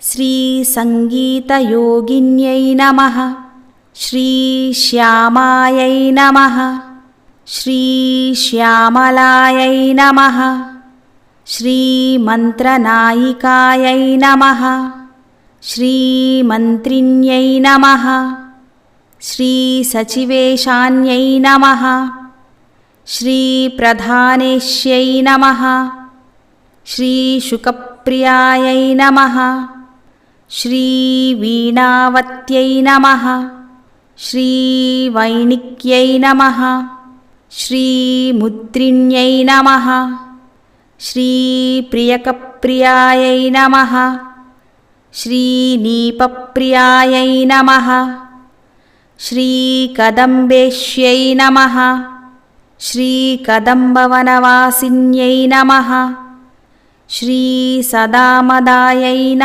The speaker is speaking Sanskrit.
श्रीसङ्गीतयोगिन्यै नमः। श्रीश्यामायै नमः। श्रीश्यामलायै नमः। श्रीमन्त्रनायिकायै नमः। श्रीमन्त्रिण्यै नमः। श्रीसचिवेशान्यै नमः। श्रीप्रधानेश्यै नमः। श्रीशुकप्रियायै नमः। श्रीवीणावत्यै नमः। श्रीवैणिक्यै नमः। श्रीमुद्रिण्यै नमः। श्रीप्रियकप्रियायै नमः। श्रीनीपप्रियायै नमः। श्रीकदम्बेश्यै नमः। श्रीकदम्बवनवासिन्यै नमः। श्रीसदामदायै नमः।